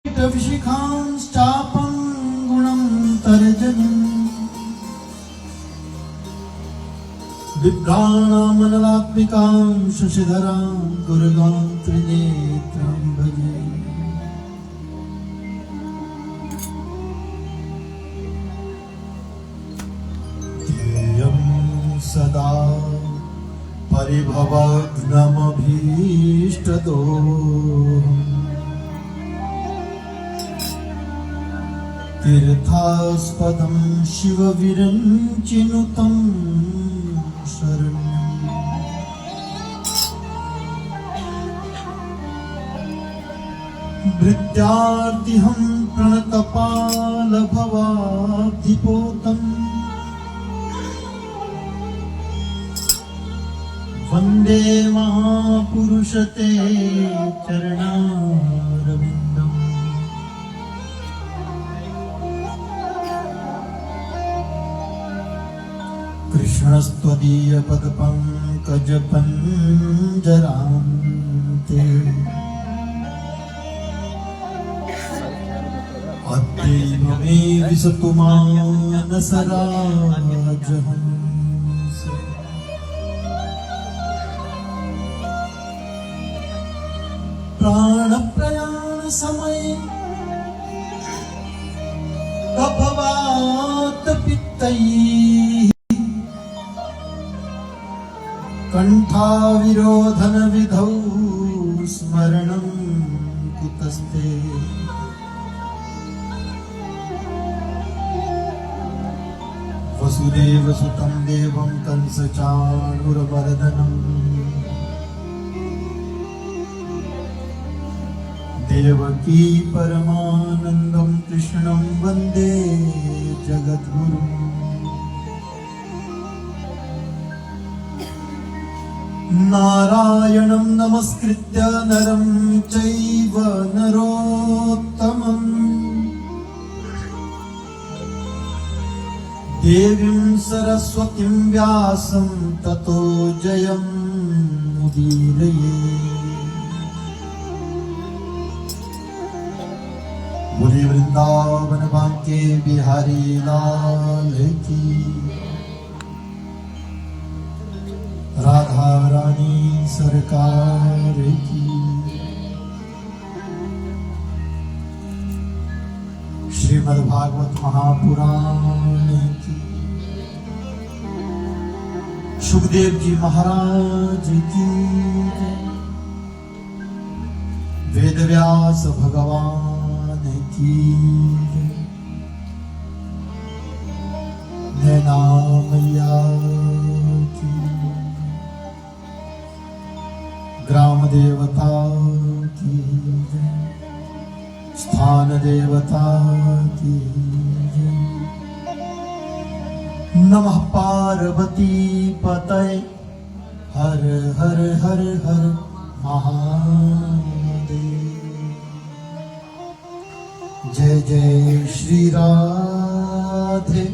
विशिखांश्चापं गुणं तर्जनीम् विभ्राणामनलात्मिकां शशिधरां दुर्गां त्रिनेत्रां भजे। ध्येयं सदा परिभवग्नमभीष्टदोहम् तीर्थास्पदं शिवविरञ्चिनुतं शरण्यम्। भृत्यार्तिहं प्रणतपालभवाब्धिपोतम् वन्दे महापुरुषते चरणारविन्दम्। कृष्णस्त्वदीयपदपङ्कजपञ्जरान्ते अद्यैव मे विशतु मानसराजहंस। प्राणप्रयाणसमये अभवात्पित्तैः कंठाविरोधन विधौ स्मरणं कुतस्ते। वसुदेवसुतं देवं कंसचाणूरमर्दनम् देवकी परमानन्दं कृष्णं वन्दे जगद्गुरुम्। नारायणं नमस्कृत्य नरं चैव नरोत्तमम् देवीं सरस्वतीं व्यासं ततो जयमुदीरये। बोले वृंदावन बांके बिहारी लाल की, राधा रानी सरकार की। श्रीमद्भागवत महापुराण की, सुखदेव जी महाराज की, वेदव्यास भगवान की, नैना मैया की, ग्राम देवता की, स्थान देवता की। नमः पार्वती पतये हर हर हर हर महादेव। जय जय श्री राधे,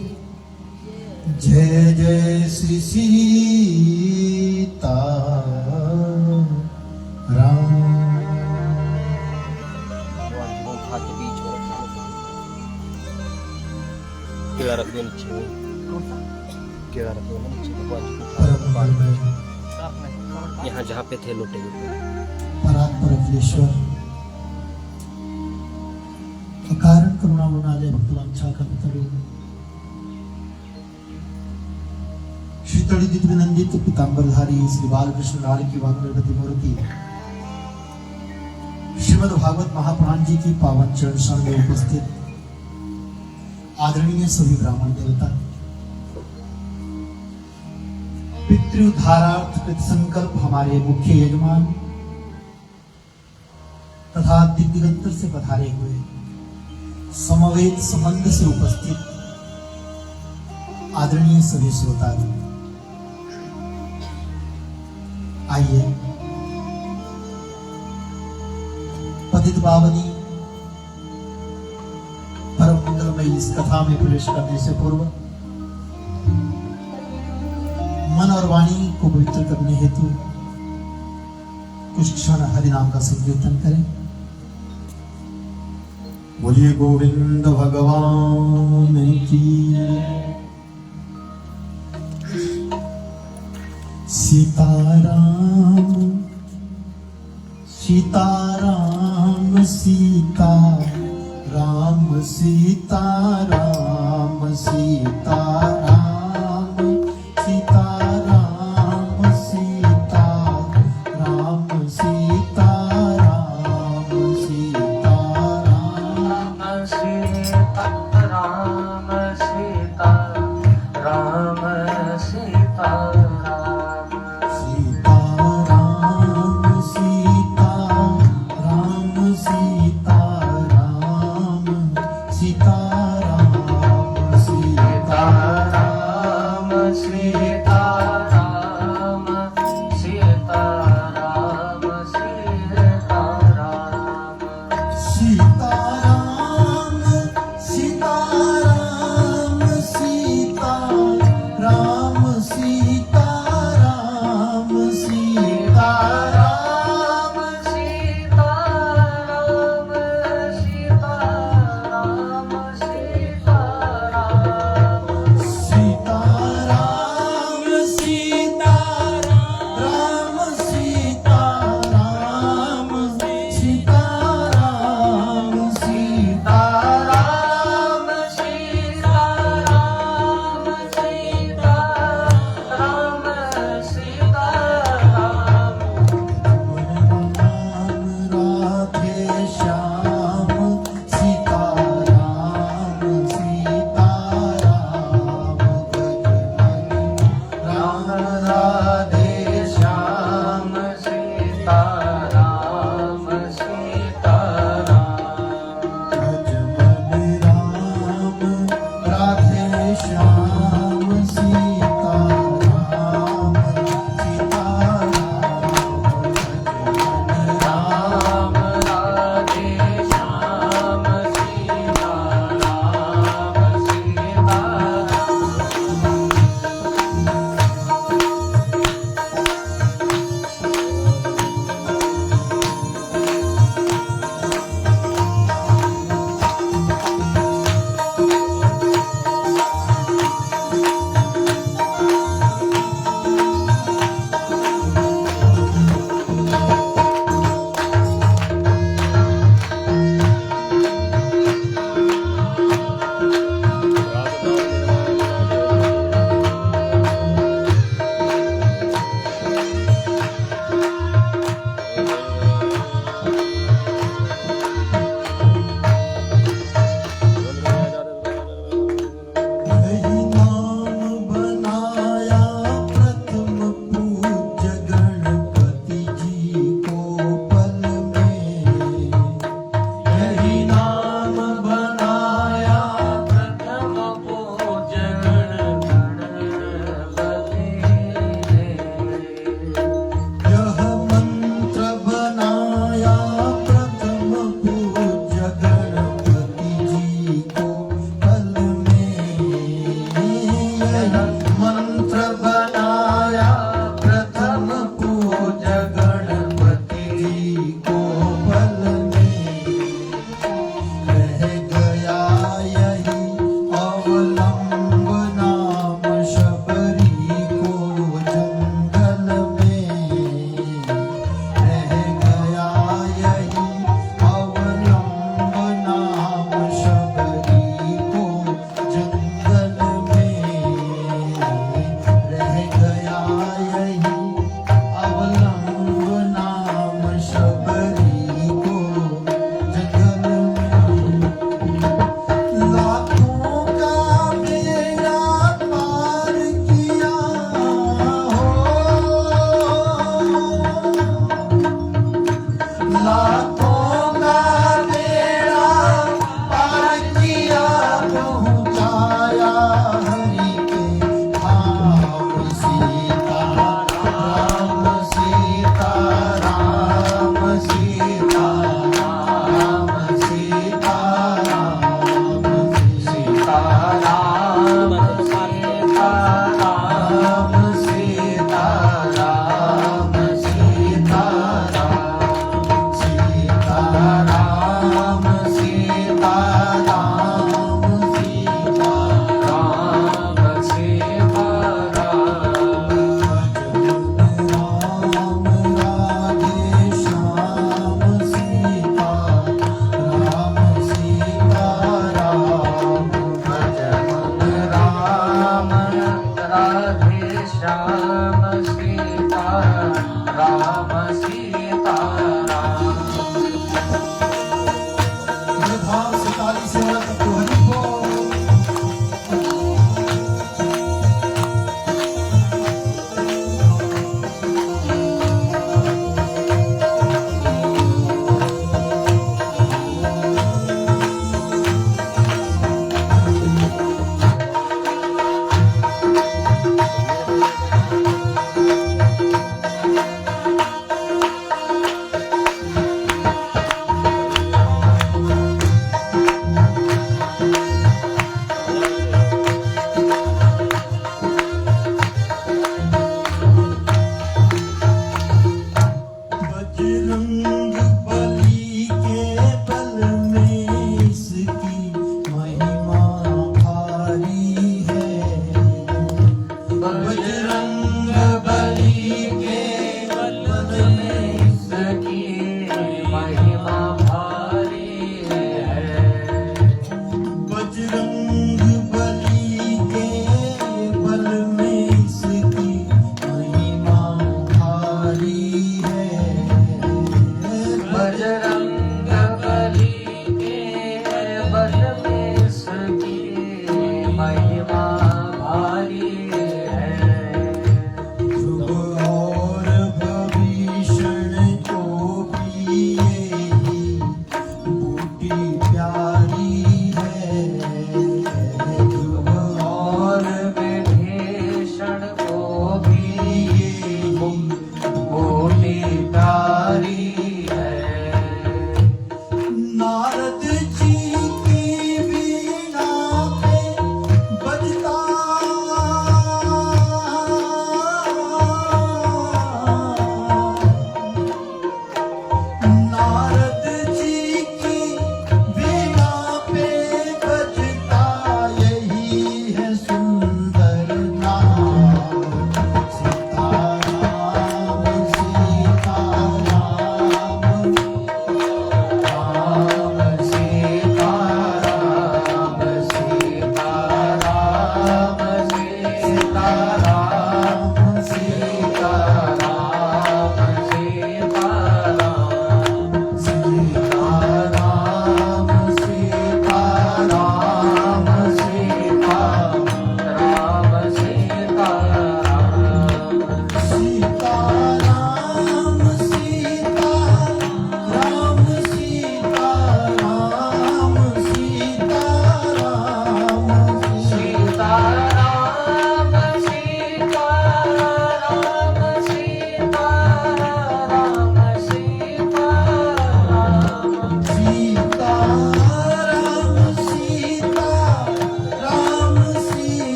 जय जय श्री सीता राम। यहाँ जहाँ पे थे लोटे परात्परमेश्वर कारण करुणा गुणालय भक्तवांछा कल्पतरु श्री तड़िदित विनंदित पीतांबरधारी श्री बालकृष्ण लाल की वाग्गति मूर्ति श्रीमद् भागवत महापुराण जी की पावन चरण शरण में उपस्थित आदरणीय सभी ब्राह्मण देवता, पितृउद्धारार्थ कृत संकल्प हमारे मुख्य यजमान तथा दिग्दिगंतर से पधारे हुए समवेत संबंध से उपस्थित आदरणीय सभी श्रोता, आइए पतित पावनी परम मंगलमयी इस कथा में प्रवेश करने से पूर्व मन और वाणी को पवित्र करने हेतु कुछ क्षण हरि नाम का संकीर्तन करें। बोलिए गोविंद भगवान की। सीताराम सीताराम सीता राम सीताराम सीताराम सीताराम सीता राम सीताराम सीताराम राम सीता राम सीता राम सीताराम सीता राम सीताराम सीताराम सीताराम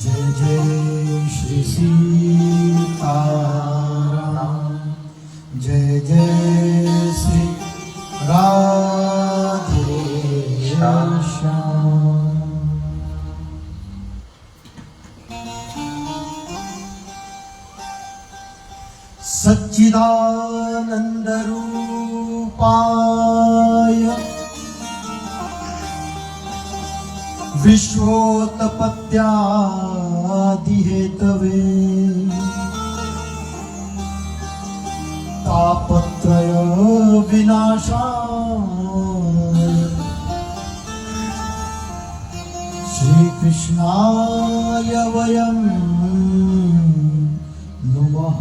जय जय श्री सीताराम, जय जय श्री राधे श्याम। सच्चिदानंद रूपाय विश्वोत्पत्त्यादिहेतवे तापत्रय विनाशाय श्री कृष्णाय वयं नमः।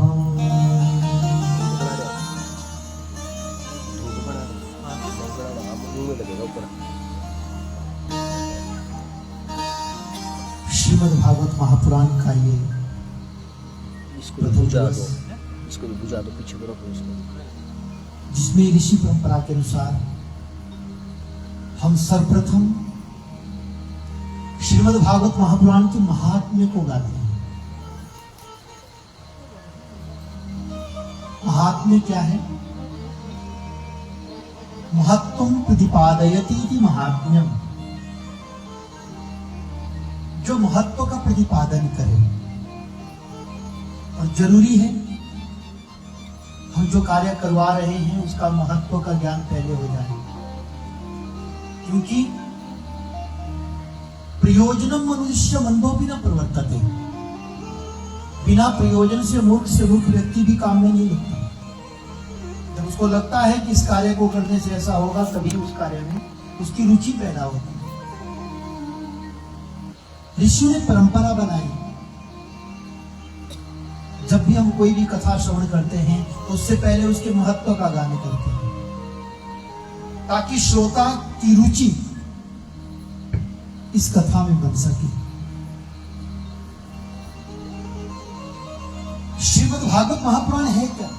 श्रीमद् भागवत महापुराण का ये इसको बुझा दो, इसको भी बुझा दो, पीछे को रखो इसको। जिसमें ऋषि परंपरा के अनुसार हम सर्वप्रथम श्रीमद् भागवत महापुराण के महात्म्य को गाते हैं। महात्म्य क्या है? महत्वं प्रतिपादयति इति महात्म्यम, जो महत्व का प्रतिपादन करे। और जरूरी है हम जो कार्य करवा रहे हैं उसका महत्व का ज्ञान पहले हो जाए, क्योंकि प्रयोजनम मनुष्य मंदोपि न प्रवर्तते, बिना प्रयोजन से मूर्ख व्यक्ति भी काम में नहीं लगता। जब उसको लगता है कि इस कार्य को करने से ऐसा होगा, तभी उस कार्य में उसकी रुचि पैदा होती है। ऋषियों ने परंपरा बनाई, जब भी हम कोई भी कथा श्रवण करते हैं तो उससे पहले उसके महत्व का गान करते हैं, ताकि श्रोता की रुचि इस कथा में बन सके। श्रीमद् भागवत महापुराण है क्या?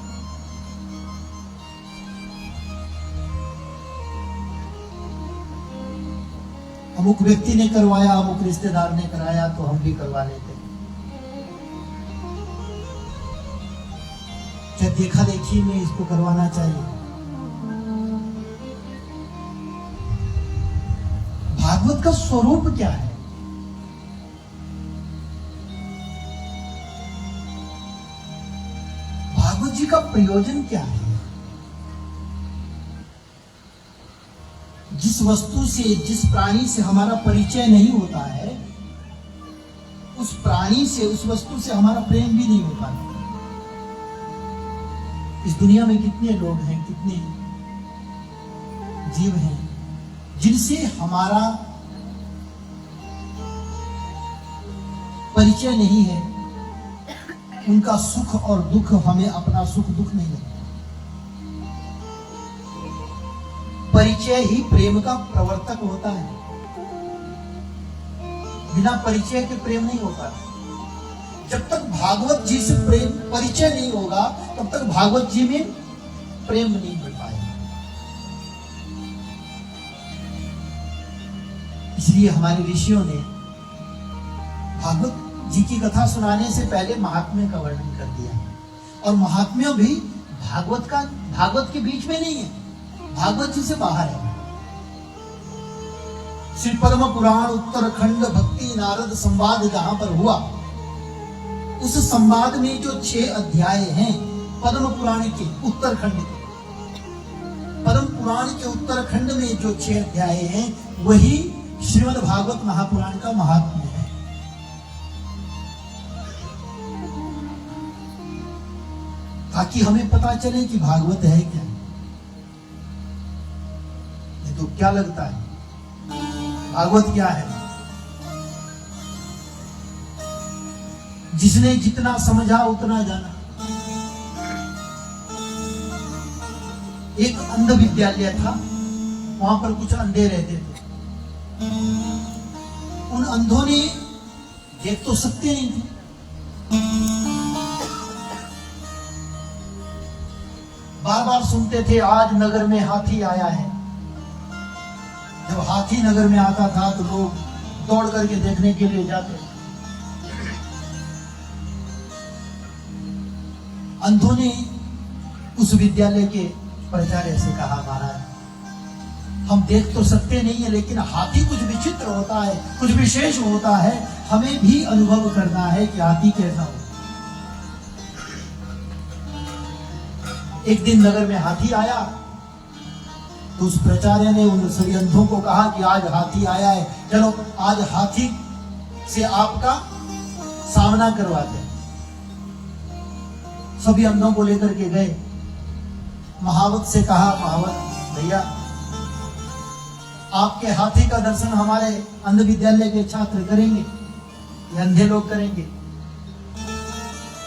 अमुक व्यक्ति ने करवाया, अमुक रिश्तेदार ने कराया, तो हम भी करवा लेते हैं। क्या देखा देखी में इसको करवाना चाहिए? भागवत का स्वरूप क्या है? भागवत जी का प्रयोजन क्या है? जिस वस्तु से, जिस प्राणी से हमारा परिचय नहीं होता है, उस प्राणी से, उस वस्तु से हमारा प्रेम भी नहीं हो पाता। इस दुनिया में कितने लोग हैं, कितने जीव हैं जिनसे हमारा परिचय नहीं है, उनका सुख और दुख हमें अपना सुख दुख नहीं लगता। परिचय ही प्रेम का प्रवर्तक होता है, बिना परिचय के प्रेम नहीं होता। जब तक भागवत जी से प्रेम परिचय नहीं होगा, तब तक भागवत जी में प्रेम नहीं बढ़ पाएगा। इसलिए हमारे ऋषियों ने भागवत जी की कथा सुनाने से पहले महात्म्य का वर्णन कर दिया, और महात्म्य भी भागवत के बीच में नहीं है, भागवत जी से बाहर है। श्री परम पुराण उत्तरखंड भक्ति नारद संवाद जहां पर हुआ, उस संवाद में जो 6 अध्याय हैं पद्म पुराण के उत्तरखंड के, पद्म पुराण के उत्तरखंड में जो 6 अध्याय हैं, वही श्रीमद् भागवत महापुराण का महात्म्य है। ताकि हमें पता चले कि भागवत है क्या। नहीं तो क्या लगता है भागवत क्या है? जिसने जितना समझा उतना जाना। एक अंध विद्यालय था, वहां पर कुछ अंधे रहते थे। उन अंधों ने देख तो सकते नहीं थे, बार बार सुनते थे आज नगर में हाथी आया है। जब हाथी नगर में आता था तो लोग दौड़ करके देखने के लिए जाते। अंधों ने उस विद्यालय के प्राचार्य से कहा, महाराज हम देख तो सकते नहीं है, लेकिन हाथी कुछ विचित्र होता है, कुछ विशेष होता है, हमें भी अनुभव करना है कि हाथी कैसा हो। एक दिन नगर में हाथी आया तो उस प्राचार्य ने उन सभी अंधों को कहा कि आज हाथी आया है, चलो आज हाथी से आपका सामना करवाते हैं। सभी अंधों को लेकर के गए। महावत से कहा, महावत भैया आपके हाथी का दर्शन हमारे अंध विद्यालय के छात्र करेंगे, ये अंधे लोग करेंगे,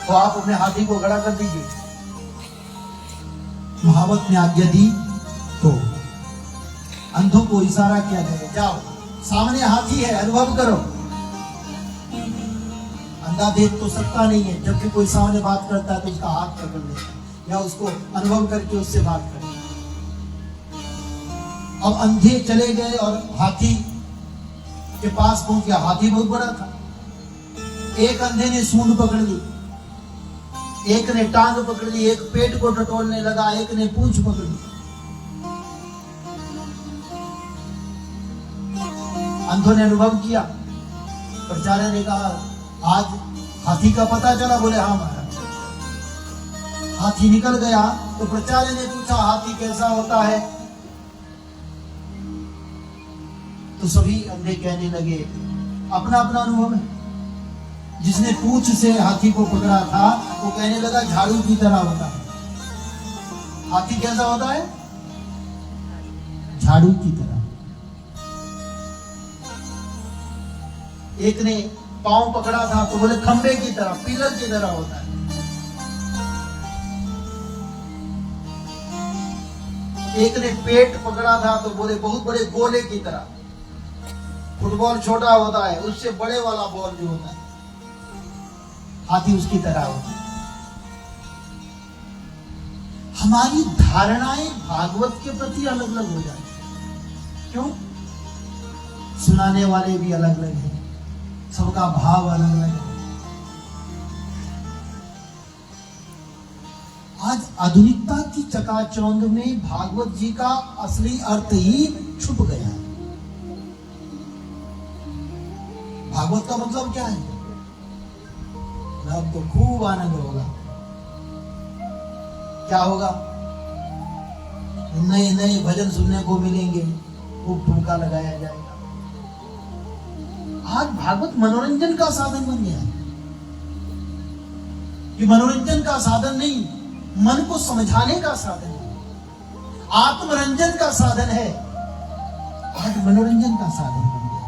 तो आप अपने हाथी को खड़ा कर दीजिए। महावत ने आज्ञा दी तो अंधों को इशारा किया गया, जाओ सामने हाथी है, अनुभव करो। अंधा देख तो सकता नहीं है, जब भी कोई सामने बात करता है तो उसका हाथ पकड़ लेता है या उसको अनुभव करके उससे बात करता है। अब अंधे चले गए और हाथी के पास पहुंच गया। हाथी बहुत बड़ा था। एक अंधे ने सूंड पकड़ ली, एक ने टांग पकड़ ली, एक पेट को टटोलने लगा, एक ने पूंछ पकड़ ली। अंधों ने अनुभव किया। प्राचार्य ने कहा, आज हाथी का पता चला? बोले हाँ महाराज। हाथी निकल गया तो प्राचार्य ने पूछा, हाथी कैसा होता है? तो सभी अंधे कहने लगे, अपना अपना अनुभव है। जिसने पूंछ से हाथी को पकड़ा था वो कहने लगा झाड़ू की तरह होता है। हाथी कैसा होता है? झाड़ू की तरह। एक ने पांव पकड़ा था तो बोले खंबे की तरह, पिलर की तरह होता है। एक ने पेट पकड़ा था तो बोले बहुत बड़े गोले की तरह। फुटबॉल छोटा होता है, उससे बड़े वाला बॉल जो होता है, हाथी उसकी तरह होता है। हमारी धारणाएं भागवत के प्रति अलग अलग हो जाती है। क्यों? सुनाने वाले भी अलग अलग हैं, सबका भाव अलग अलग है। आज आधुनिकता की चकाचौंध में भागवत जी का असली अर्थ ही छुप गया है। भागवत का मतलब क्या है? अब तो खूब आनंद होगा। क्या होगा? नए नए भजन सुनने को मिलेंगे, खूब ठुमका लगाया जाएगा। आज भागवत मनोरंजन का साधन बन गया है। ये मनोरंजन का साधन नहीं, मन को समझाने का साधन है, आत्मरंजन का साधन है। आज मनोरंजन का साधन बन गया।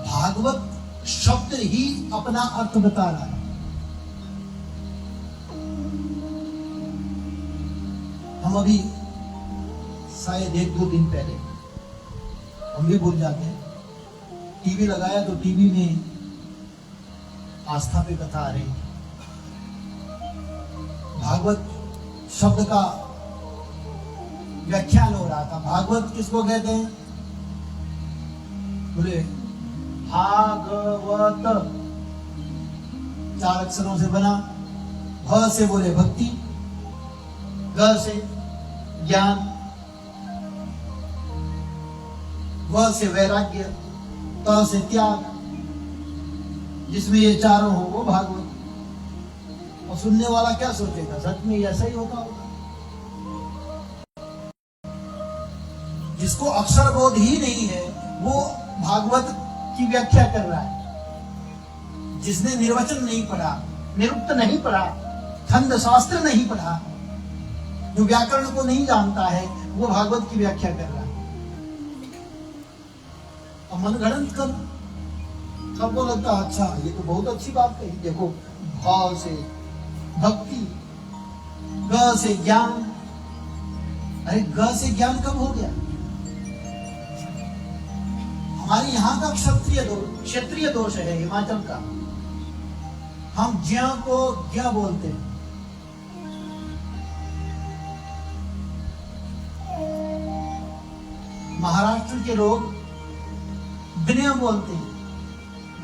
भागवत शब्द ही अपना अर्थ बता रहा है। हम अभी शायद 1-2 दिन पहले हम भी भूल जाते हैं, टीवी लगाया तो टीवी में आस्था पे कथा आ रही। भागवत शब्द का व्याख्यान हो रहा था। भागवत किसको कहते हैं? बोले भागवत 4 अक्षरों से बना। भ से बोले भक्ति, ग से ज्ञान, व से वैराग्य, त से त्याग। जिसमें ये चारों हो वो भागवत। और सुनने वाला क्या सोचेगा, सच में ऐसा ही होगा? जिसको अक्षर बोध ही नहीं है वो भागवत की व्याख्या कर रहा है। जिसने निर्वचन नहीं पढ़ा, निरुक्त नहीं पढ़ा, छंद शास्त्र नहीं पढ़ा, जो व्याकरण को नहीं जानता है, वो भागवत की व्याख्या कर रहा है। अब मनगढ़ंत कर सबको लगता है अच्छा ये तो बहुत अच्छी बात कही। देखो, भाव से भक्ति, ग से ज्ञान। अरे ग से ज्ञान कब हो गया? हमारे यहाँ का क्षेत्रीय दोष है, हिमाचल का। हम ज्ञ को ज्ञ बोलते हैं। महाराष्ट्र के लोग विनय बोलते हैं।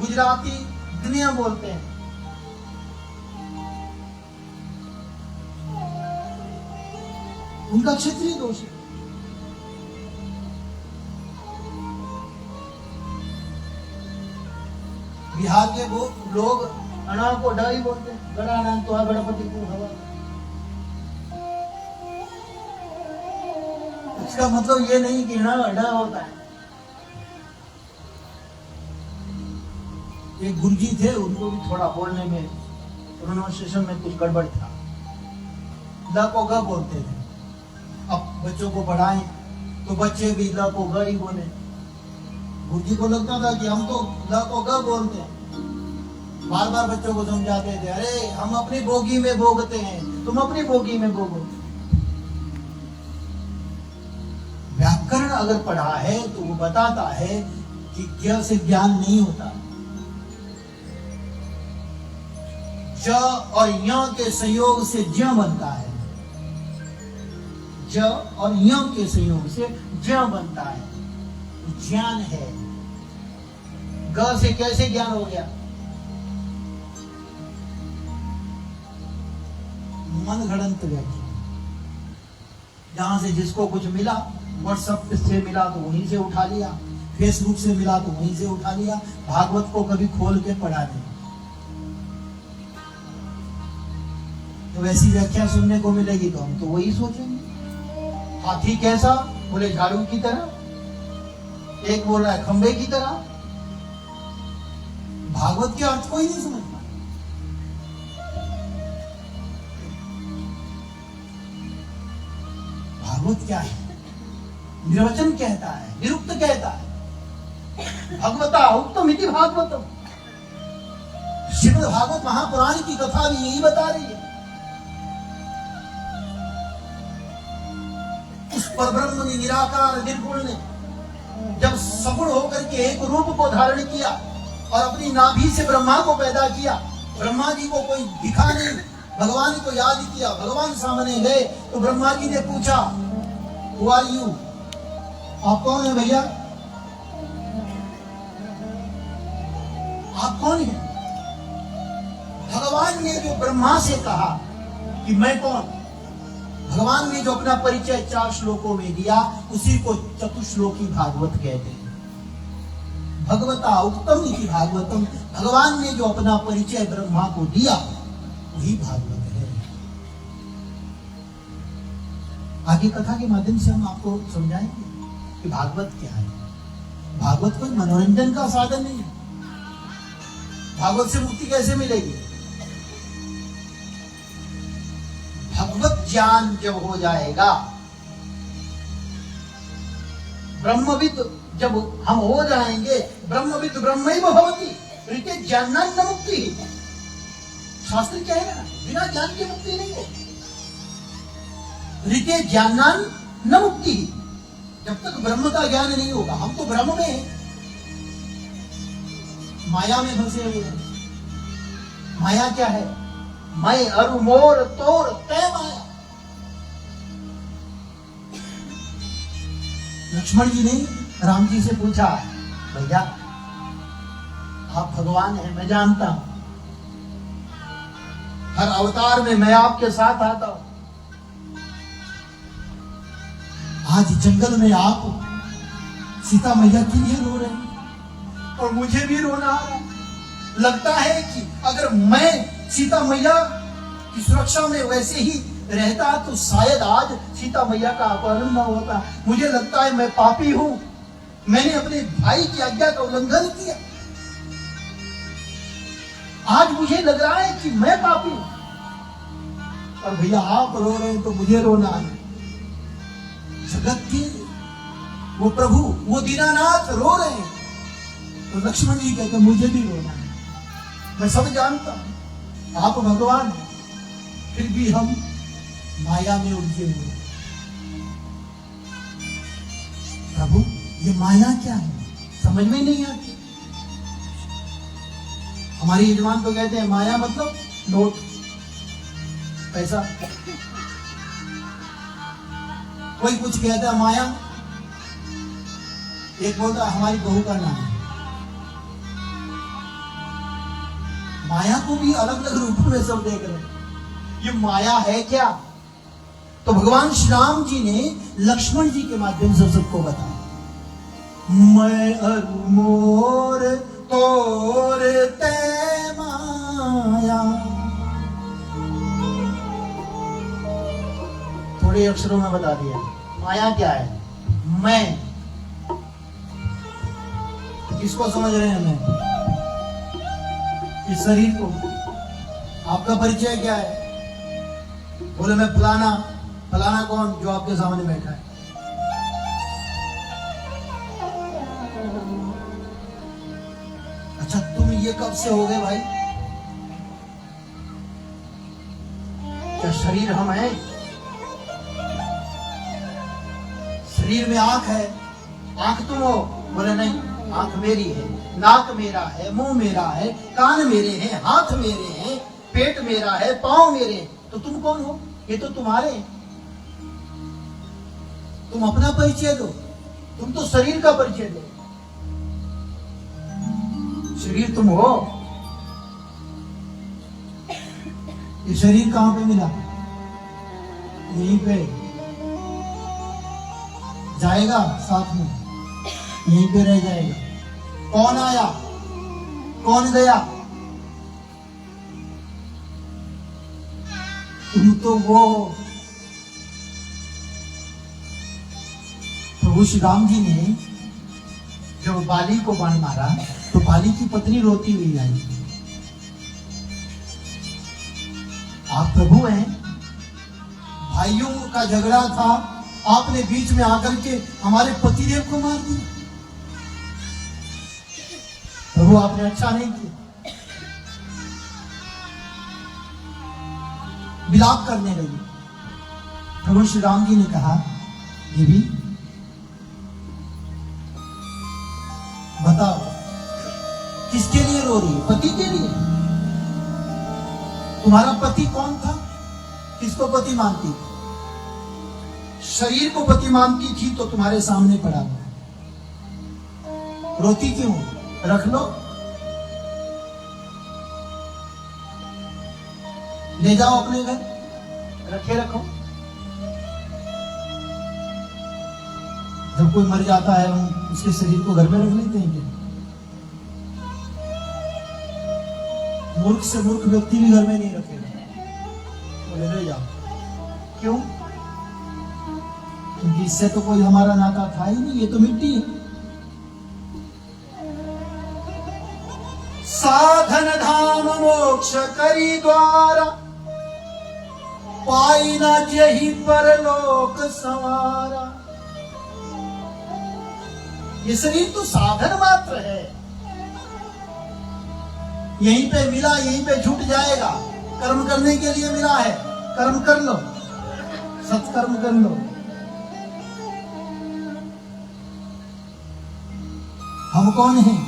गुजराती दुनिया बोलते हैं। उनका क्षेत्रीय दोष है। बिहार के वो लोग अना को डा ही बोलते हैं, गड़ा नाम तो है गणपति को हवा। इसका मतलब ये नहीं कि ना अड़ा होता है। एक गुरुजी थे, उनको भी थोड़ा बोलने में प्रोनाउंसिएशन में कुछ गड़बड़ था, ला को ग बोलते थे। अब बच्चों को पढ़ाएं तो बच्चे भी ला को ग ही बोले। गुरुजी को लगता था कि हम तो ला को ग बोलते हैं। बार बार बच्चों को समझाते थे, अरे हम अपनी बोगी में भोगते हैं, तुम अपनी बोगी में भोगो। व्याकरण अगर पढ़ा है तो वो बताता है कि ज्ञ से ज्ञान नहीं होता। ज और य के संयोग से ज बनता है, ज और य के संयोग से ज बनता है, ज्ञान है। ग से कैसे ज्ञान हो गया? मन घड़ंत व्याख्या, जहां से जिसको कुछ मिला, व्हाट्सएप से मिला तो वहीं से उठा लिया, फेसबुक से मिला तो वहीं से उठा लिया। भागवत को कभी खोल के पढ़ा नहीं। तो वैसी व्याख्या सुनने को मिलेगी तो हम तो वही सोचेंगे। हाथी कैसा? बोले झाड़ू की तरह, एक बोल रहा है खंबे की तरह। भागवत के अर्थ को ही नहीं समझ पाए। भागवत क्या है? निर्वचन कहता है, निरुक्त कहता है। भगवता उत्तम इति भागवतम। श्रीमद् भागवत महापुराण की कथा भी यही बता रही है। उस परब्रह्म ने, निराकार निर्गुण ने जब सगुण होकर के एक रूप को धारण किया और अपनी नाभि से ब्रह्मा को पैदा किया, ब्रह्मा जी को कोई दिखा नहीं, भगवान को याद किया, भगवान सामने गए तो ब्रह्मा जी ने पूछा, Who are you? आप कौन है भैया? आप कौन है? भगवान ने जो ब्रह्मा से कहा कि मैं कौन, भगवान ने जो अपना परिचय 4 श्लोकों में दिया, उसी को चतुश्लोकी भागवत कहते हैं। भगवता उत्तम इति भागवतम। भगवान ने जो अपना परिचय ब्रह्मा को दिया वही भागवत है। आगे कथा के माध्यम से हम आपको समझाएंगे कि भागवत क्या है। भागवत कोई मनोरंजन का साधन नहीं है। भागवत से मुक्ति कैसे मिलेगी? भगवत ज्ञान जब हो जाएगा, ब्रह्मविद जब हम हो जाएंगे, ब्रह्मविद ब्रह्मैव भवति, ऋते ज्ञानान न मुक्ति। शास्त्र क्या है ना, बिना ज्ञान की मुक्ति नहीं है। ऋते ज्ञानान न मुक्ति। जब तक ब्रह्म का ज्ञान नहीं होगा, हम तो ब्रह्म में, माया में फंसे हुए हैं। माया क्या है? मैं अरु मोर तोर तय माया। लक्ष्मण जी ने राम जी से पूछा, भैया आप भगवान हैं, मैं जानता हूं, हर अवतार में मैं आपके साथ आता हूं। आज जंगल में आप सीता मैया के लिए रो रहे हैं और मुझे भी रोना आ रहा है। लगता है कि अगर मैं सीता मैया की सुरक्षा में वैसे ही रहता तो शायद आज सीता मैया का अपहरण न होता। मुझे लगता है मैं पापी हूं, मैंने अपने भाई की आज्ञा का उल्लंघन किया। आज मुझे लग रहा है कि मैं पापी हूं, और भैया आप रो रहे हैं तो मुझे रोना है। जगत के वो प्रभु, वो दीनानाथ रो रहे हैं तो लक्ष्मण जी कहते मुझे भी रोना है। मैं सब जानता हूं आप भगवान हैं, फिर भी हम माया में उलझे हुए। प्रभु ये माया क्या है, समझ में नहीं आती। हमारे यजमान तो कहते हैं माया मतलब नोट, पैसा। कोई कुछ कहता है माया, एक बोलता है हमारी बहू का नाम। माया को भी अलग अलग रूपों में सब देख रहे हैं। ये माया है क्या? तो भगवान श्री राम जी ने लक्ष्मण जी के माध्यम से सबको बताया। मैं अरु मोर तोर ते माया। थोड़े अक्षरों में बता दिया माया क्या है। मैं किसको समझ रहे हैं? मैं इस शरीर को। आपका परिचय क्या है? बोले मैं फलाना। फलाना कौन? जो आपके सामने बैठा है। अच्छा तुम ये कब से हो गए भाई? क्या शरीर हम हैं? शरीर में आंख है, आंख तुम हो? बोले नहीं, आंख मेरी है, नाक मेरा है, मुंह मेरा है, कान मेरे हैं, हाथ मेरे हैं, पेट मेरा है, पांव मेरे हैं। तो तुम कौन हो? ये तो तुम्हारे हैं। तुम अपना परिचय दो। तुम तो शरीर का परिचय दो। शरीर तुम हो। ये शरीर कहां पे मिला? यहीं पे जाएगा, साथ में यहीं पे रह जाएगा। कौन आया, कौन गया? तुम तो वो। प्रभु श्री राम जी ने जब बाली को बाण मारा तो बाली की पत्नी रोती हुई आई। आप प्रभु हैं, भाइयों का झगड़ा था, आपने बीच में आकर के हमारे पतिदेव को मार दिया। प्रभु आपने अच्छा नहीं किया। विलाप करने लगी। प्रभु श्री राम जी ने कहा, देवी बताओ किसके लिए रो रही है? पति के लिए? तुम्हारा पति कौन था? किसको पति मानती थी? शरीर को पति मानती थी तो तुम्हारे सामने पड़ा हुआ। रोती क्यों? रख लो, ले जाओ अपने घर, रखे रखो। जब कोई मर जाता है हम उसके शरीर को घर में रख लेते हैं क्या? मूर्ख से मूर्ख व्यक्ति भी घर में नहीं रखेगा, बोले ले जाओ। क्यों? क्योंकि इससे तो कोई हमारा नाता था ही नहीं, ये तो मिट्टी है। साधन धाम मोक्ष करी द्वारा, पाई ना जही परलोक संवारा। ये शरीर तो साधन मात्र है, यहीं पे मिला, यहीं पे छूट जाएगा। कर्म करने के लिए मिला है, कर्म कर लो, सत्कर्म कर लो। हम कौन हैं?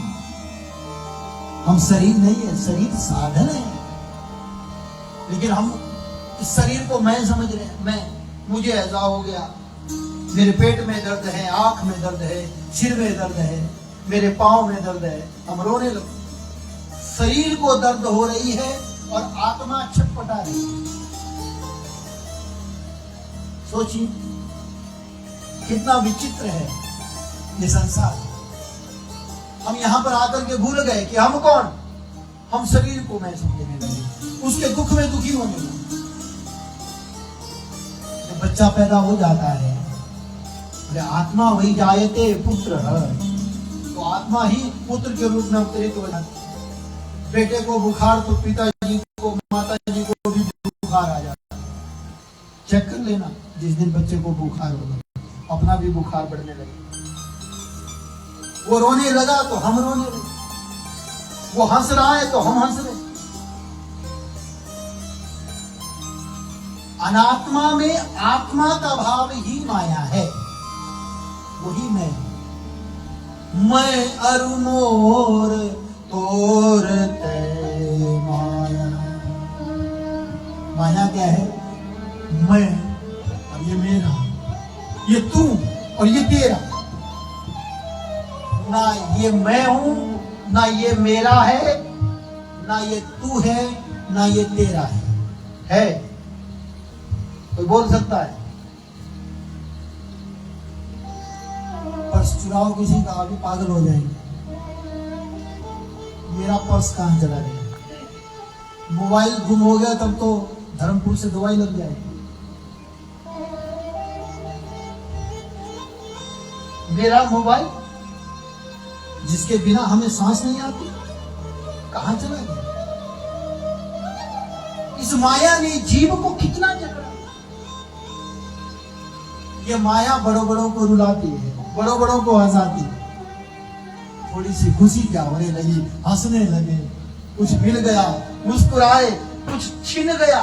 हम शरीर नहीं है, शरीर साधन है। लेकिन हम इस शरीर को मैं समझ रहे हैं। मैं, मुझे ऐसा हो गया, मेरे पेट में दर्द है, आंख में दर्द है, सिर में दर्द है, मेरे पांव में दर्द है। हम रोने लगे। शरीर को दर्द हो रही है और आत्मा छटपटा रही है। सोचिए कितना विचित्र है ये संसार। हम यहां पर आकर के भूल गए कि हम कौन? हम शरीर को मैं समझने लगे, उसके दुख में दुखी होने लगे। जब बच्चा पैदा हो जाता है, आत्मा वही जायते पुत्र है, तो आत्मा ही पुत्र के रूप में अवतरित हो जाती है। बेटे को बुखार तो पिताजी को, माताजी को भी बुखार आ जाता है। चेक कर लेना, जिस दिन बच्चे को बुखार होगा अपना भी बुखार बढ़ने लगे। वो रोने लगा तो हम रोने लगे, वो हंस रहा है तो हम हंस रहे। अनात्मा में आत्मा का भाव ही माया है, वही मैं अरु मोर तोर ते माया। माया क्या है? मैं और ये मेरा, ये तू और ये तेरा। ना ये मैं हूं, ना ये मेरा है, ना ये तू है ना ये तेरा है कोई बोल सकता है? पर्स चुराओ किसी का, अभी पागल हो जाएंगे। मेरा पर्स कहां चला गया? मोबाइल गुम हो गया तब तो धर्मपुर से दवाई लग जाएगी। मेरा मोबाइल जिसके बिना हमें सांस नहीं आती, कहां चला गया? इस माया ने जीव को कितना जकड़ा। ये माया बड़ों बड़ों को रुलाती है, बड़ों बड़ों को हंसाती है। थोड़ी सी खुशी क्या होने लगी, हंसने लगे, कुछ मिल गया, मुस्कुराए, कुछ छिन गया,